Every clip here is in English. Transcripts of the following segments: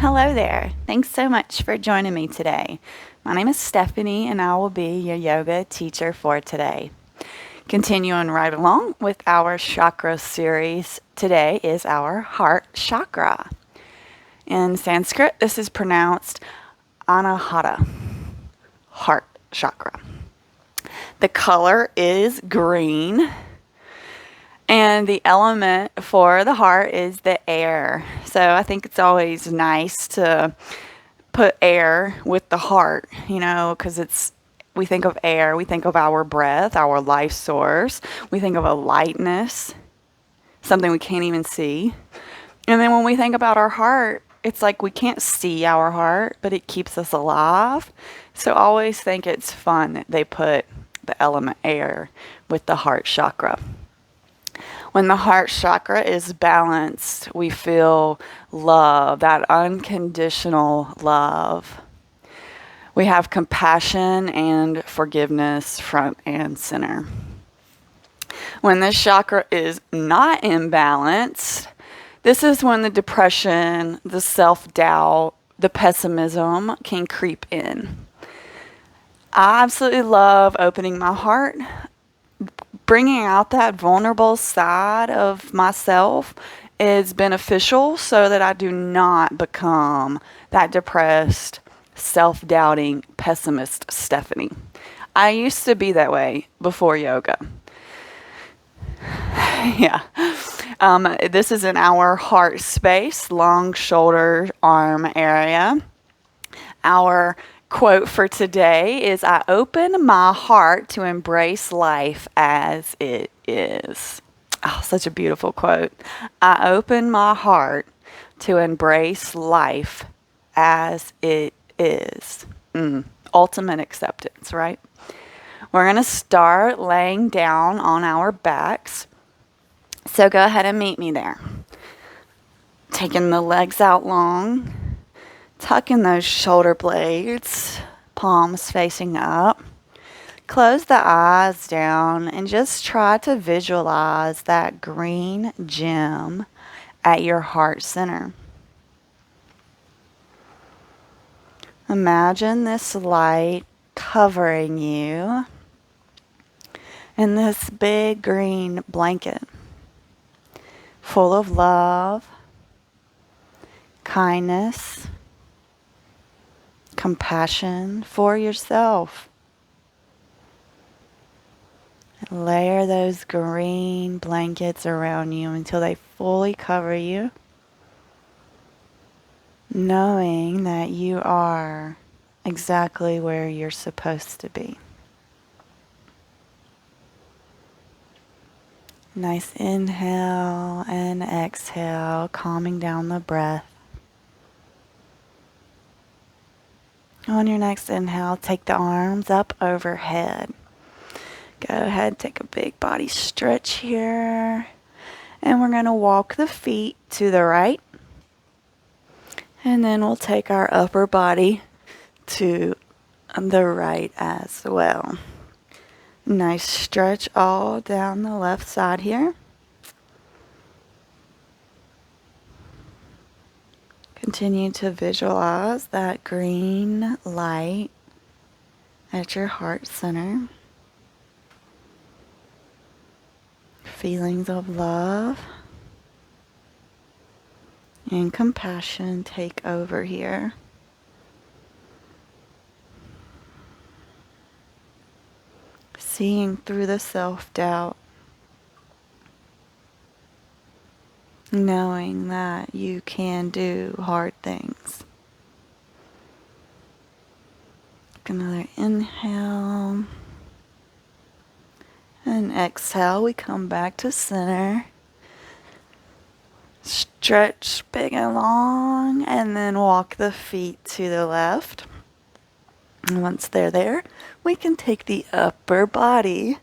Hello there. Thanks so much for joining me today. My name is Stephanie and I will be your yoga teacher for today. Continuing right along with our chakra series, today is our heart chakra. In Sanskrit, this is pronounced Anahata, heart chakra. The color is green. And the element for the heart is the air. So I think it's always nice to put air with the heart, because we think of air, we think of our breath, our life source. We think of a lightness, something we can't even see. And then when we think about our heart, it's like we can't see our heart, but it keeps us alive. So I always think it's fun that they put the element air with the heart chakra. When the heart chakra is balanced, we feel love, that unconditional love. We have compassion and forgiveness front and center. When this chakra is not imbalanced, this is when the depression, the self-doubt, the pessimism can creep in. I absolutely love opening my heart, bringing out that vulnerable side of myself is beneficial so that I do not become that depressed, self-doubting, pessimist Stephanie. I used to be that way before yoga. Yeah. This is in our heart space, long shoulder, arm area. Our quote for today is, I open my heart to embrace life as it is. Oh, such a beautiful quote. I open my heart to embrace life as it is. Ultimate acceptance, right? We're going to start laying down on our backs. So go ahead and meet me there. Taking the legs out long. Tucking those shoulder blades, palms facing up. Close the eyes down and just try to visualize that green gem at your heart center. Imagine this light covering you in this big green blanket full of love, kindness, compassion for yourself. Layer those green blankets around you until they fully cover you, knowing that you are exactly where you're supposed to be. Nice inhale and exhale, calming down the breath. On your next inhale, take the arms up overhead. Go ahead, take a big body stretch here. And we're going to walk the feet to the right. And then we'll take our upper body to the right as well. Nice stretch all down the left side here. Continue to visualize that green light at your heart center. Feelings of love and compassion take over here. Seeing through the self-doubt. Knowing that you can do hard things. Another inhale. And exhale, we come back to center. Stretch big and long, and then walk the feet to the left. And once they're there, we can take the upper body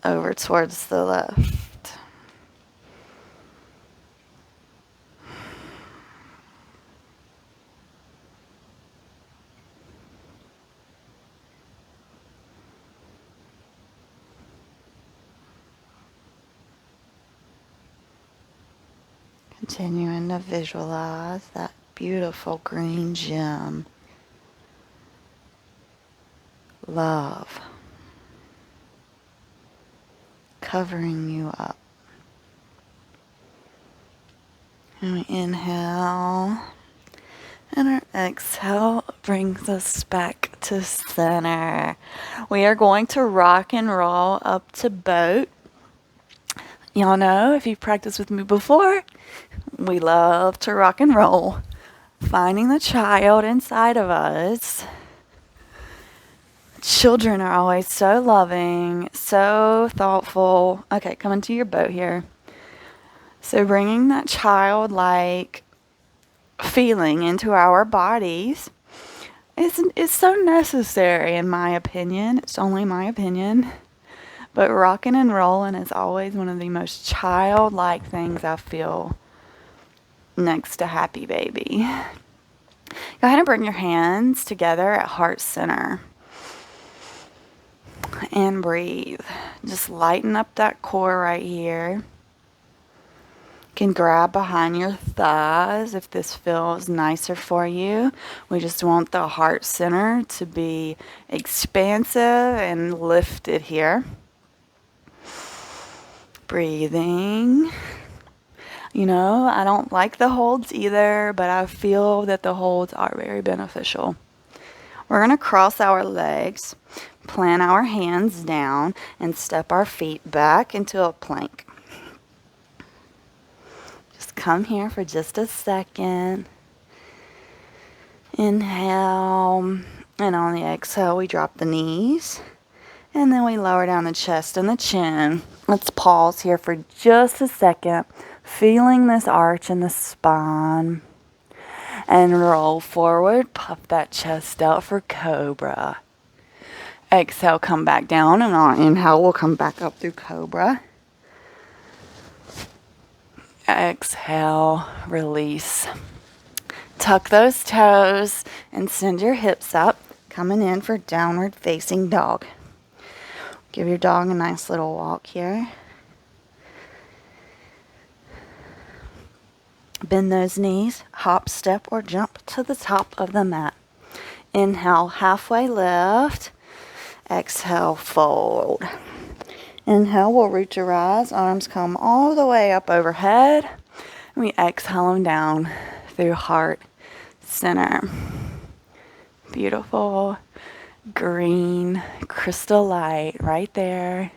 over towards the left. Continuing to visualize that beautiful green gem. Love. Covering you up. And we inhale. And our exhale brings us back to center. We are going to rock and roll up to boat. Y'all know, if you've practiced with me before, we love to rock and roll. Finding the child inside of us. Children are always so loving, so thoughtful. Okay, come into your boat here. So bringing that childlike feeling into our bodies is so necessary, in my opinion. It's only my opinion. But rocking and rolling is always one of the most childlike things I feel next to happy baby. Go ahead and bring your hands together at heart center. And breathe. Just lighten up that core right here. You can grab behind your thighs if this feels nicer for you. We just want the heart center to be expansive and lifted here. Breathing. You know, I don't like the holds either, but I feel that the holds are very beneficial. We're going to cross our legs, plant our hands down, and step our feet back into a plank. Just come here for just a second. Inhale, and on the exhale, we drop the knees, and then we lower down the chest and the chin. Let's pause here for just a second, feeling this arch in the spine. And roll forward, puff that chest out for cobra. Exhale, come back down, and on inhale, we'll come back up through cobra. Exhale, release. Tuck those toes and send your hips up, coming in for downward facing dog. Give your dog a nice little walk here. Bend those knees, hop, step, or jump to the top of the mat. Inhale, halfway lift. Exhale, fold. Inhale, we'll root to rise. Arms come all the way up overhead. We exhale them down through heart center. Beautiful green crystal light right there,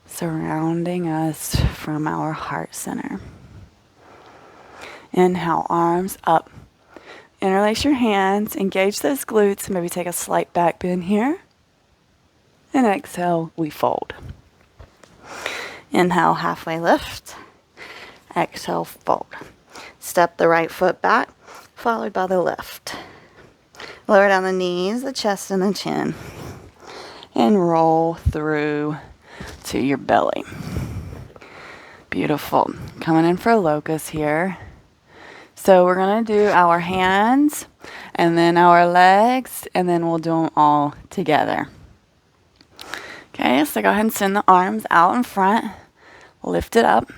surrounding us from our heart center. Inhale, arms up. Interlace your hands, engage those glutes, maybe take a slight back bend here. And exhale, we fold. Inhale, halfway lift. Exhale, fold. Step the right foot back, followed by the left. Lower down the knees, the chest, and the chin. And roll through to your belly. Beautiful. Coming in for a locust here. So we're going to do our hands and then our legs, and then we'll do them all together. Okay, so go ahead and send the arms out in front. Lift it up.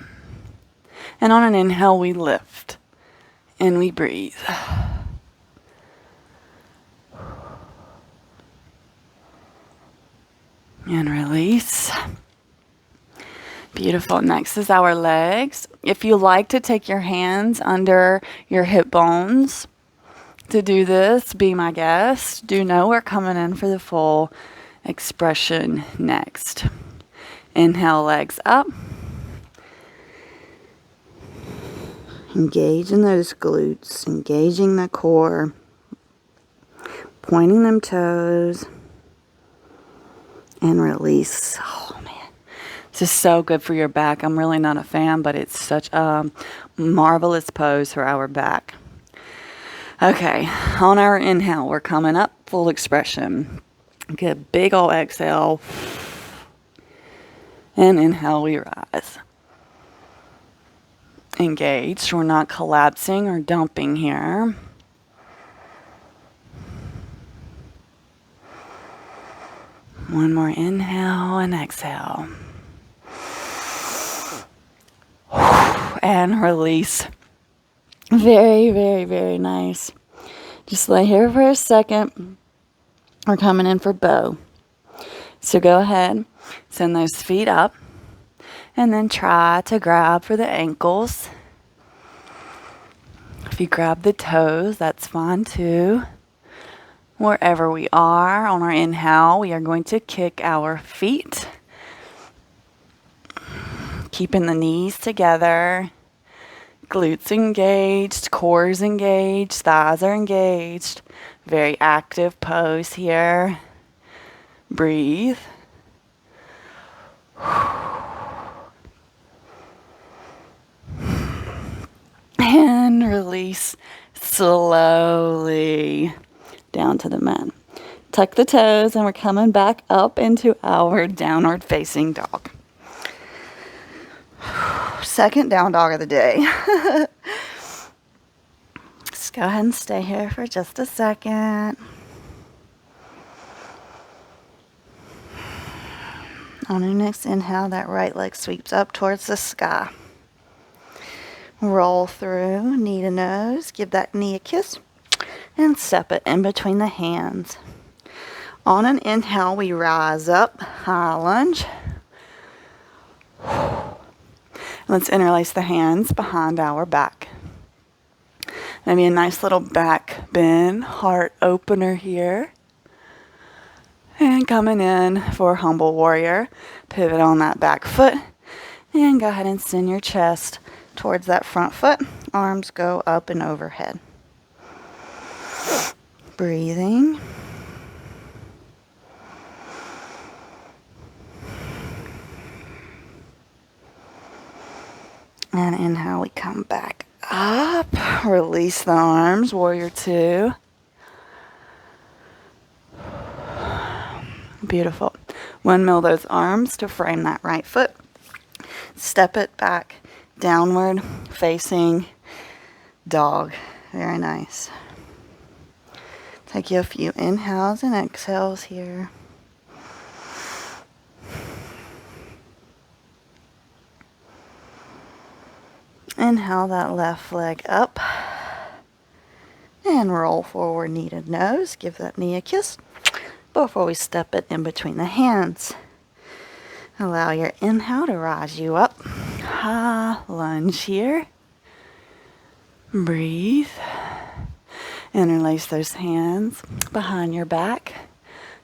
And on an inhale, we lift. And we breathe. And release. Beautiful. Next is our legs. If you like to take your hands under your hip bones to do this, be my guest. Do know we're coming in for the full expression next. Inhale, legs up. Engage in those glutes, engaging the core, pointing them toes, and release. Oh, man. This is so good for your back. I'm really not a fan, but it's such a marvelous pose for our back. Okay, on our inhale, we're coming up, full expression. Get a big old exhale. And inhale, we rise. Engaged. We're not collapsing or dumping here. One more inhale and exhale. And release. Very, very, very nice. Just lay here for a second. We're coming in for bow. So go ahead, send those feet up, and then try to grab for the ankles. If you grab the toes, that's fine too. Wherever we are on our inhale, we are going to kick our feet, keeping the knees together, glutes engaged, cores engaged, thighs are engaged. Very active pose here. Breathe. And release slowly down to the mat. Tuck the toes, and we're coming back up into our downward facing dog. Second down dog of the day. Just go ahead and stay here for just a second. On your next inhale, that right leg sweeps up towards the sky. Roll through, knee to nose, give that knee a kiss, and step it in between the hands. On an inhale, we rise up, high lunge. Let's interlace the hands behind our back. Maybe a nice little back bend, heart opener here. And coming in for humble warrior, pivot on that back foot, and go ahead and send your chest towards that front foot. Arms go up and overhead. Breathing. And inhale, we come back up. Release the arms, warrior two. Beautiful. Windmill those arms to frame that right foot. Step it back, downward facing dog. Very nice. Take you a few inhales and exhales here. Inhale that left leg up. And roll forward, knee to nose. Give that knee a kiss before we step it in between the hands. Allow your inhale to rise you up. High lunge here. Breathe. Interlace those hands behind your back.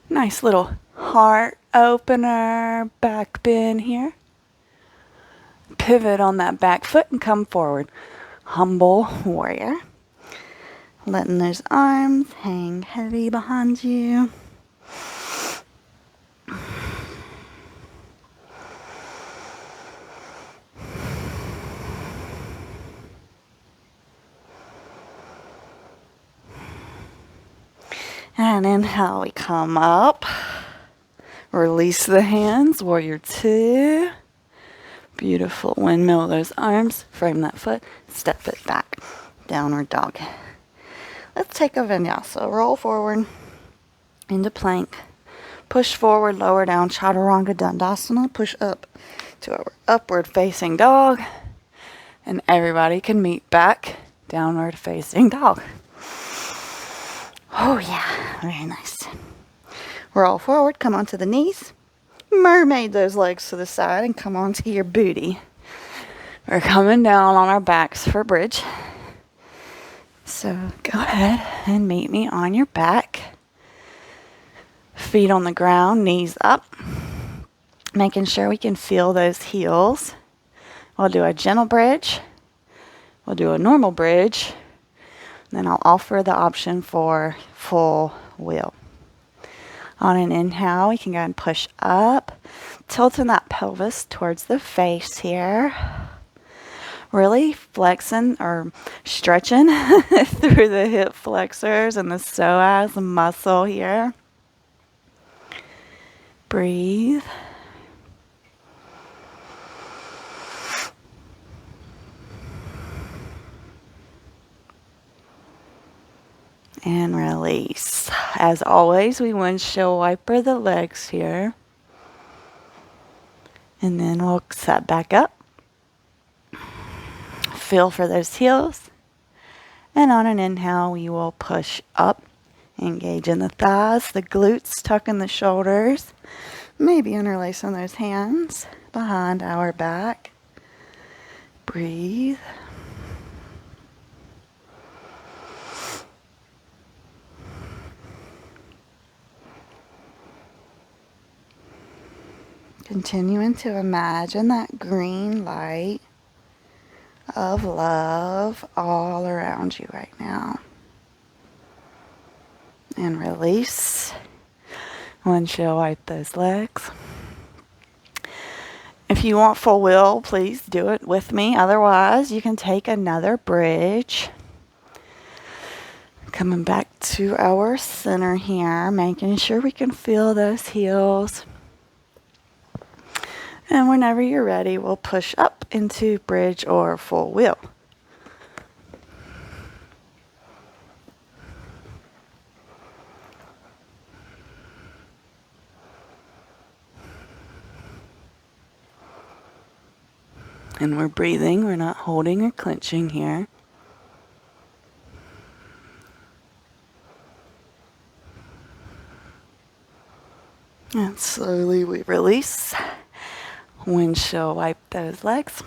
Nice little heart opener, back bend here. Pivot on that back foot and come forward. Humble warrior. Letting those arms hang heavy behind you. And inhale, we come up. Release the hands, warrior two. Beautiful. Windmill those arms, frame that foot, step it back. Downward dog. Let's take a vinyasa. Roll forward into plank. Push forward, lower down, chaturanga dandasana. Push up to our upward facing dog. And everybody can meet back. Downward facing dog. Oh yeah, very nice. Roll forward, come onto the knees. Mermaid those legs to the side and come onto your booty. We're coming down on our backs for bridge. So go ahead and meet me on your back. Feet on the ground, knees up. Making sure we can feel those heels. We'll do a gentle bridge. We'll do a normal bridge. Then I'll offer the option for full wheel. On an inhale, we can go and push up, tilting that pelvis towards the face here. Really flexing or stretching through the hip flexors and the psoas muscle here. Breathe. And release. As always, we windshield wiper the legs here. And then we'll set back up. Feel for those heels. And on an inhale, we will push up, engage in the thighs, the glutes, tuck in the shoulders, maybe interlacing those hands behind our back. Breathe. Continuing to imagine that green light of love all around you right now. And release. Windshield wipe those legs. If you want full wheel, please do it with me. Otherwise, you can take another bridge. Coming back to our center here, making sure we can feel those heels. And whenever you're ready, we'll push up into bridge or full wheel. And we're breathing, we're not holding or clenching here. And slowly we release. Windshield wipe those legs.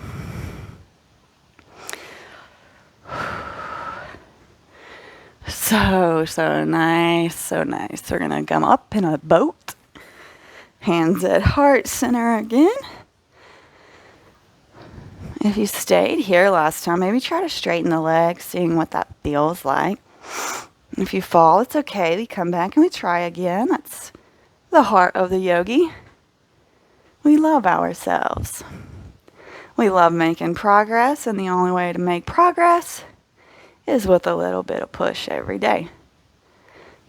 So nice, so nice. We're gonna come up in a boat. Hands at heart center again. If you stayed here last time, maybe try to straighten the legs, seeing what that feels like. If you fall, it's okay. We come back and we try again. That's the heart of the yogi. We love ourselves. We love making progress, and the only way to make progress is with a little bit of push every day.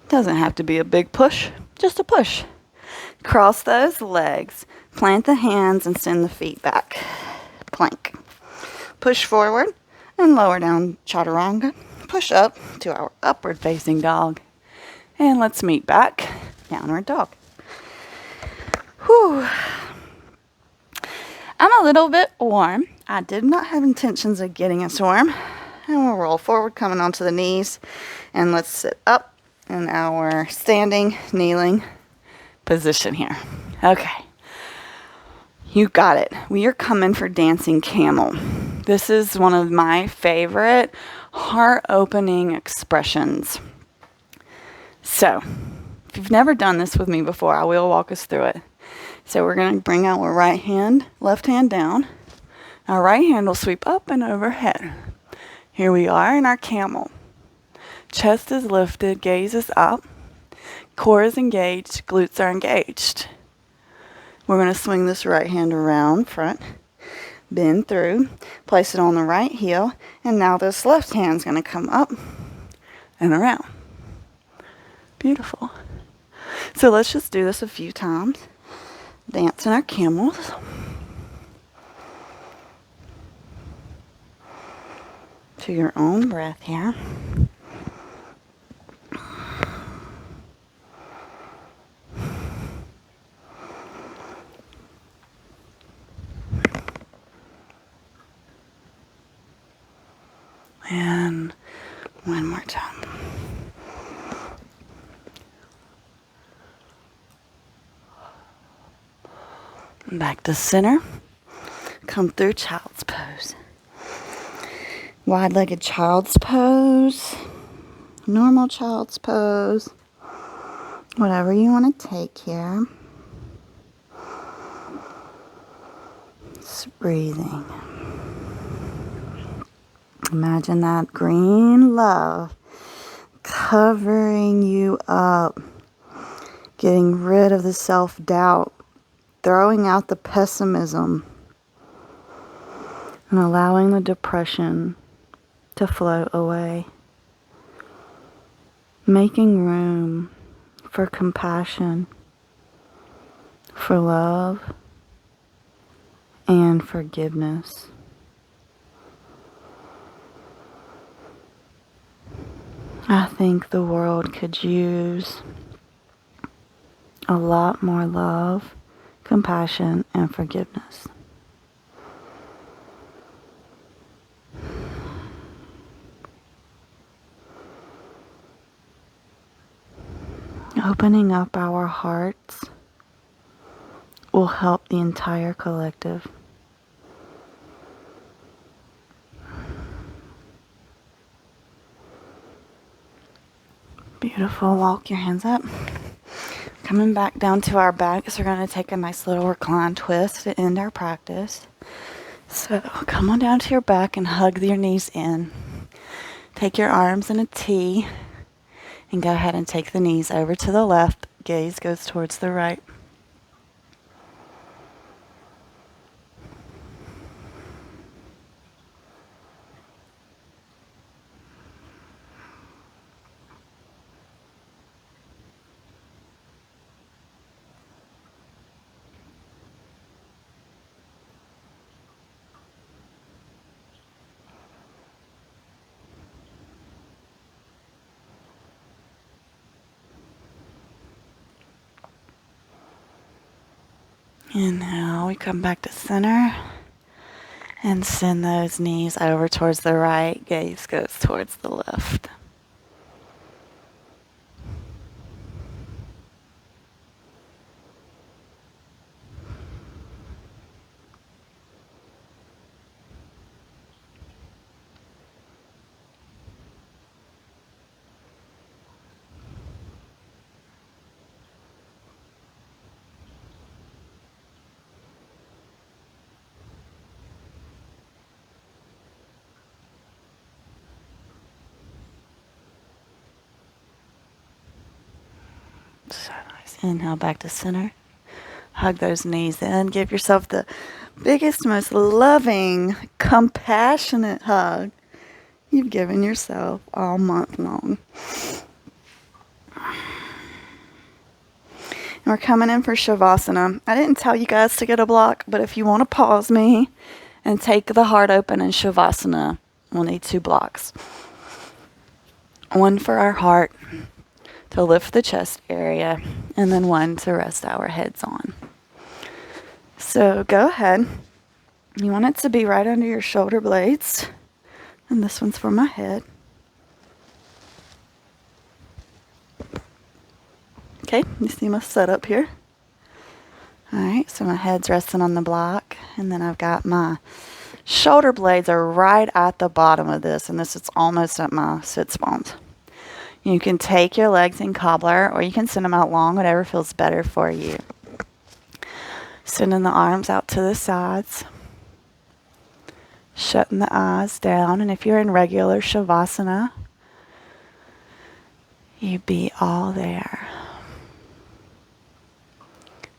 Doesn't have to be a big push, just a push. Cross those legs, plant the hands, and send the feet back. Plank. Push forward and lower down chaturanga. Push up to our upward facing dog. And let's meet back, downward dog. Whew. I'm a little bit warm. I did not have intentions of getting us warm. And we'll roll forward, coming onto the knees. And let's sit up in our standing, kneeling position here. Okay. You got it. We are coming for dancing camel. This is one of my favorite heart-opening expressions. So, if you've never done this with me before, I will walk us through it. So we're going to bring our right hand, left hand down. Our right hand will sweep up and overhead. Here we are in our camel. Chest is lifted, gaze is up. Core is engaged, glutes are engaged. We're going to swing this right hand around front, bend through, place it on the right heel, and now this left hand's going to come up and around. Beautiful. So let's just do this a few times. Dancing our camels. To your own breath here. And one more time. Back to center. Come through child's pose. Wide-legged child's pose. Normal child's pose. Whatever you want to take here. Just breathing. Imagine that green love covering you up. Getting rid of the self-doubt. Throwing out the pessimism and allowing the depression to float away. Making room for compassion, for love, and forgiveness. I think the world could use a lot more love, compassion, and forgiveness. Opening up our hearts will help the entire collective. Beautiful. Walk your hands up. Coming back down to our backs, we're going to take a nice little reclined twist to end our practice. So come on down to your back and hug your knees in. Take your arms in a T and go ahead and take the knees over to the left. Gaze goes towards the right. Inhale, we come back to center and send those knees over towards the right. Gaze goes towards the left. So nice. Inhale back to center. Hug those knees in. Give yourself the biggest, most loving, compassionate hug you've given yourself all month long. And we're coming in for Shavasana. I didn't tell you guys to get a block, but if you want to pause me and take the heart open in Shavasana, we'll need 2 blocks. One for our heart to lift the chest area, and then one to rest our heads on. So go ahead. You want it to be right under your shoulder blades. And this one's for my head. Okay, you see my setup here? Alright, so my head's resting on the block, and then I've got my shoulder blades are right at the bottom of this, and this is almost at my sits bones. You can take your legs in cobbler, or you can send them out long, whatever feels better for you. Sending the arms out to the sides. Shutting the eyes down, and if you're in regular Shavasana, you be all there.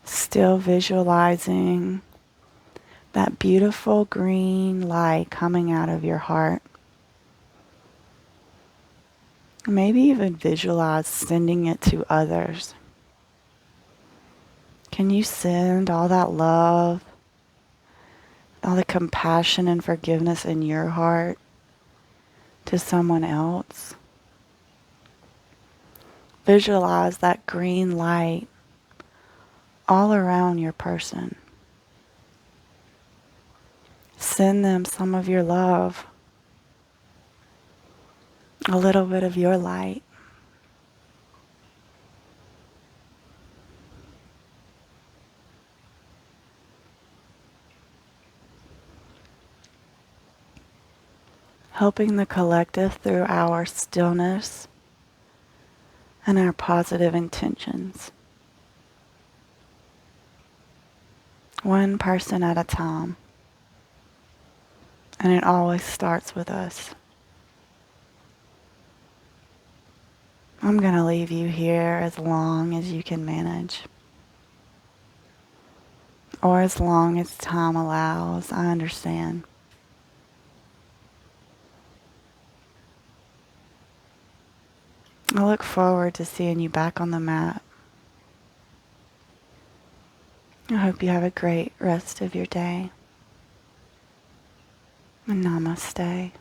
Still visualizing that beautiful green light coming out of your heart. Maybe even visualize sending it to others. Can you send all that love, all the compassion and forgiveness in your heart to someone else? Visualize that green light all around your person. Send them some of your love, a little bit of your light. Helping the collective through our stillness and our positive intentions. One person at a time. And it always starts with us. I'm going to leave you here as long as you can manage. Or as long as time allows. I understand. I look forward to seeing you back on the mat. I hope you have a great rest of your day. And namaste.